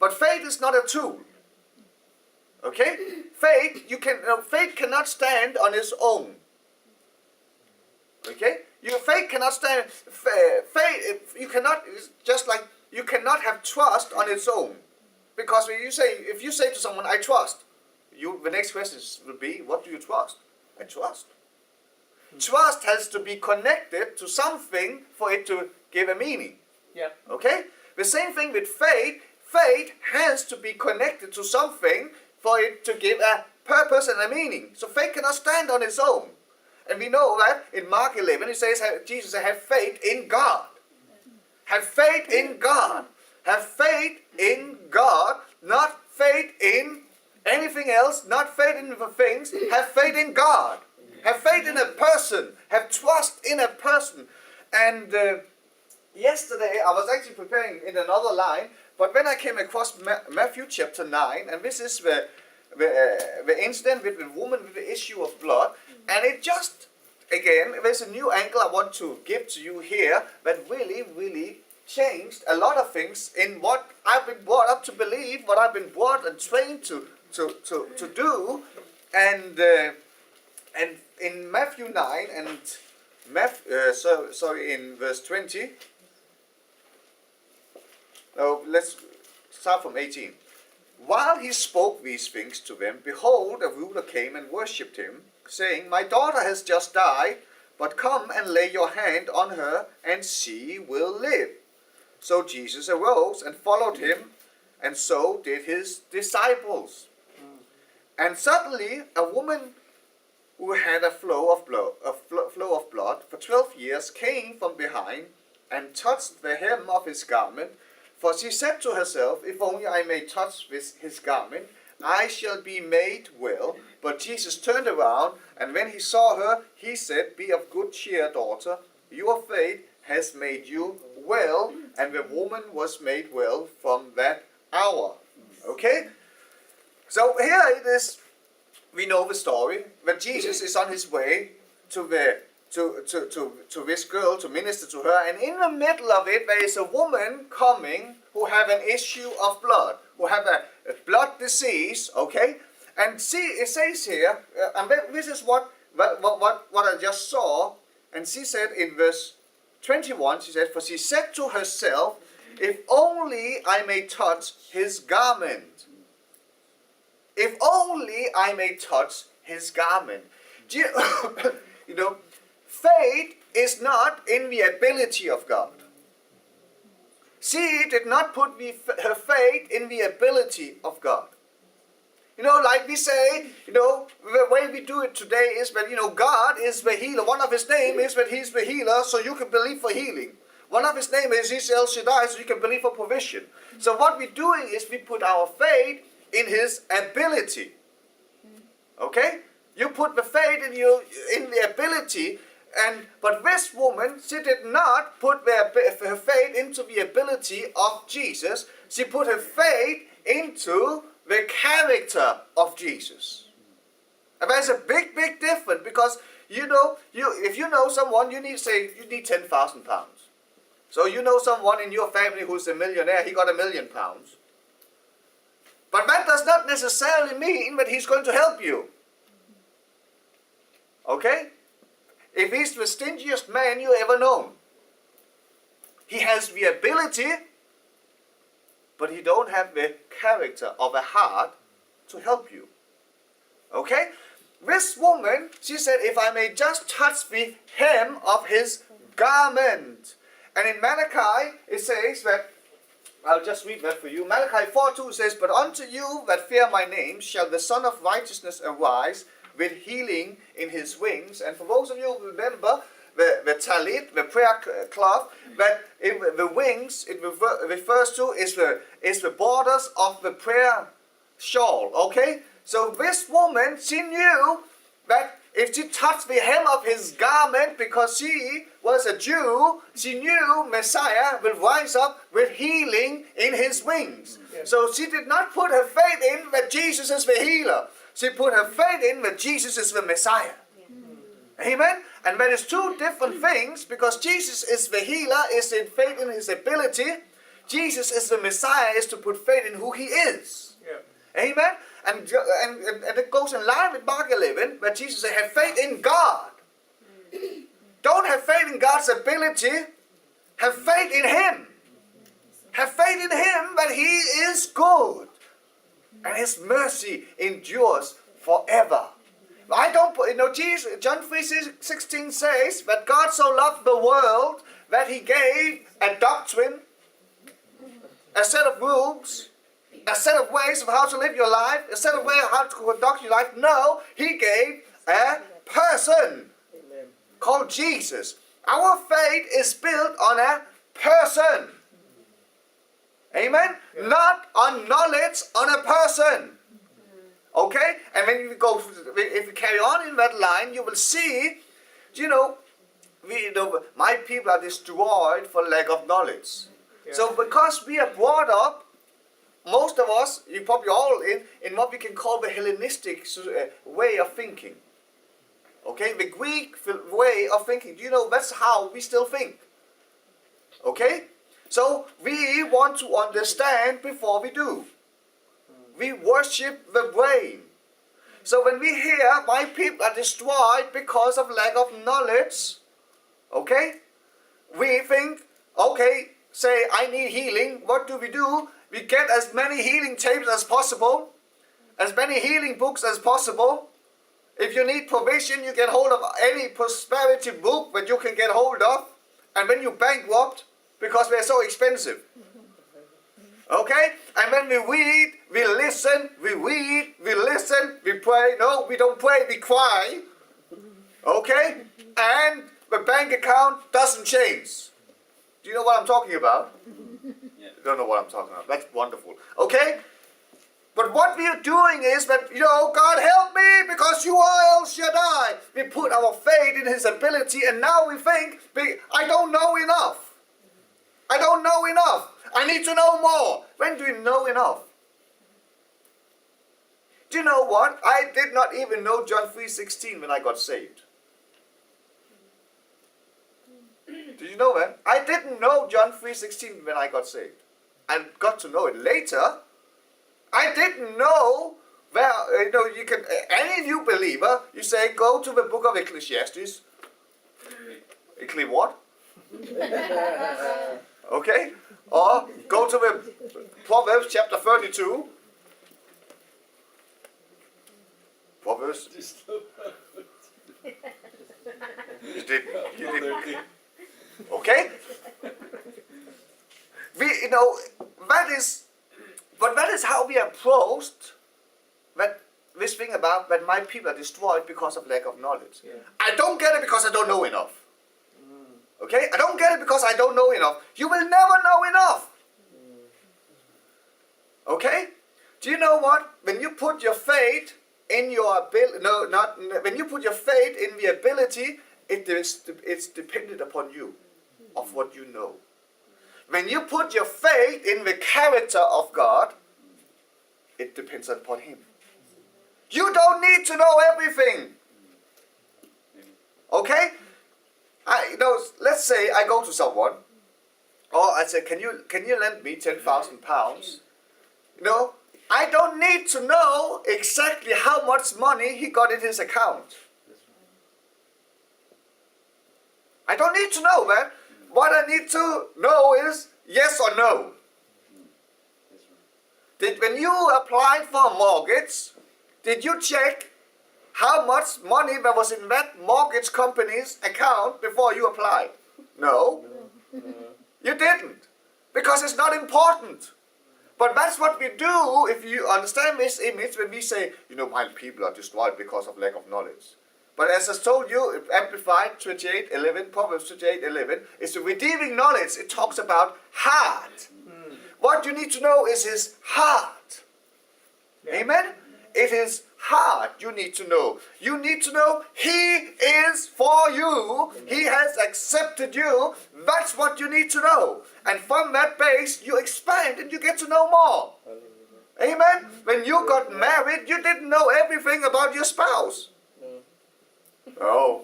But faith is not a tool. Okay? Faith cannot stand on its own. Okay? Your faith cannot stand. Faith, you cannot. It's just like you cannot have trust on its own, because if you say to someone, "I trust," the next question will be, "What do you trust?" I trust. Trust has to be connected to something for it to give a meaning. Yeah. Okay? The same thing with faith. Faith has to be connected to something for it to give a purpose and a meaning. So faith cannot stand on its own. And we know that in Mark 11 it says Jesus said, "Have faith in God." Have faith in God. Have faith in God, not faith in anything else, not faith in the things. Have faith in God. Have faith in a person. Have trust in a person. And yesterday I was actually preparing in another line, but when I came across Matthew chapter 9, and this is the incident with the woman with the issue of blood, and it just, again, there's a new angle I want to give to you here that really changed a lot of things in what I've been brought up to believe, what I've been brought and trained to do, and in Matthew 9 and in verse 20. No, let's start from 18. While he spoke these things to them, behold, a ruler came and worshipped him, saying, "My daughter has just died, but come and lay your hand on her, and she will live." So Jesus arose and followed him, and so did his disciples. And suddenly a woman who had a flow of blood for 12 years came from behind and touched the hem of his garment. For she said to herself, "If only I may touch his garment, I shall be made well." But Jesus turned around, and when he saw her, he said, "Be of good cheer, daughter. Your faith has made you well." And the woman was made well from that hour. Okay? So here it is. We know the story that Jesus is on his way to this girl to minister to her, and in the middle of it there is a woman coming who have an issue of blood, who have a blood disease. Okay, and see, it says here, and this is what I just saw, and she said in verse 21, she said, "For she said to herself, if only I may touch his garment. If only I may touch his garment." You know, faith is not in the ability of God. She did not put her faith in the ability of God. You know, like we say, the way we do it today is that, God is the healer. One of his name is that he's the healer, so you can believe for healing. One of his name is he's El Shaddai, so you can believe for provision. So what we're doing is we put our faith in his ability. Okay? You put the faith in the ability, but this woman, she did not put her faith into the ability of Jesus. She put her faith into the character of Jesus. And there's a big difference, because if you know someone, you need 10,000 pounds. So you know someone in your family who's a millionaire, he got £1 million. But that does not necessarily mean that he's going to help you. Okay? If he's the stingiest man you ever known, he has the ability, but he don't have the character of a heart to help you. Okay? This woman, she said, "If I may just touch the hem of his garment." And in Malachi, it says that, I'll just read that for you. Malachi 4:2 says, "But unto you that fear my name shall the Son of Righteousness arise with healing in his wings." And for those of you who remember the talit, the prayer cloth, that the wings it refers to is the borders of the prayer shawl. Okay? So this woman, she knew that if she touched the hem of his garment, because she was a Jew, she knew Messiah will rise up with healing in his wings. Yes. So she did not put her faith in that Jesus is the healer. She put her faith in that Jesus is the Messiah. Yeah. Amen? And that is two different things, because Jesus is the healer, is in faith in his ability. Jesus is the Messiah is to put faith in who He is. Yeah. Amen? And it goes in line with Mark 11, where Jesus said, have faith in God. Don't have faith in God's ability. Have faith in Him. Have faith in Him that He is good. And His mercy endures forever. I don't put, Jesus, John 3:16 says that God so loved the world that He gave a doctrine, a set of rules, a set of ways of how to live your life, a set of ways of how to conduct your life. No, He gave a person called Jesus. Our faith is built on a person. Amen? Yeah. Not on knowledge, on a person. Okay? And when you go, if you carry on in that line, you will see, my people are destroyed for lack of knowledge. Yeah. So because we are brought up, most of us, you probably all in what we can call the Hellenistic way of thinking. Okay? The Greek way of thinking. That's how we still think. Okay? So we want to understand before we do. We worship the brain. So when we hear my people are destroyed because of lack of knowledge, okay, we think, okay, say I need healing. What do? We get as many healing tapes as possible, as many healing books as possible. If you need provision, you get hold of any prosperity book that you can get hold of. And when you bankrupt, because they're so expensive. Okay? And when we read, we listen, we read, we listen, we pray. No, we don't pray, we cry. Okay? And the bank account doesn't change. Do you know what I'm talking about? Yeah. You don't know what I'm talking about. That's wonderful. Okay? But what we are doing is that, God help me because you are El Shaddai. We put our faith in His ability and now we think, I don't know enough. I don't know enough. I need to know more. When do you know enough? Do you know what? I did not even know John 3:16 when I got saved. Did you know that? I didn't know John 3:16 when I got saved. I got to know it later. I didn't know where, you can, any new believer, you say, go to the book of Ecclesiastes. Ecclesiastes what? Okay? Or go to the Proverbs chapter 32. Proverbs. You didn't. Okay? That is how we approached this thing about that my people are destroyed because of lack of knowledge. Yeah. I don't get it because I don't know enough. Okay? I don't get it because I don't know enough. You will never know enough. Okay? Do you know what? When you put your faith in your ability, when you put your faith in the ability, it's dependent upon you, of what you know. When you put your faith in the character of God, it depends upon Him. You don't need to know everything. Okay? Let's say I go to someone, or I say, can you lend me £10,000? I don't need to know exactly how much money he got in his account. I don't need to know that. What I need to know is yes or no. When you applied for a mortgage, did you check how much money there was in that mortgage company's account before you applied? No. You didn't. Because it's not important. But that's what we do, if you understand this image, when we say, my people are destroyed because of lack of knowledge. But as I told you, Amplified 28:11, Proverbs 28:11, is the redeeming knowledge. It talks about heart. What you need to know is his heart. Yeah. Amen? It is heart you need to know. You need to know he is for you. He has accepted you. That's what you need to know. And from that base, you expand and you get to know more. Amen? When you got married, you didn't know everything about your spouse. No.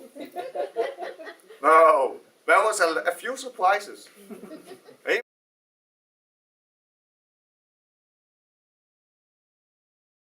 No. There was a few surprises.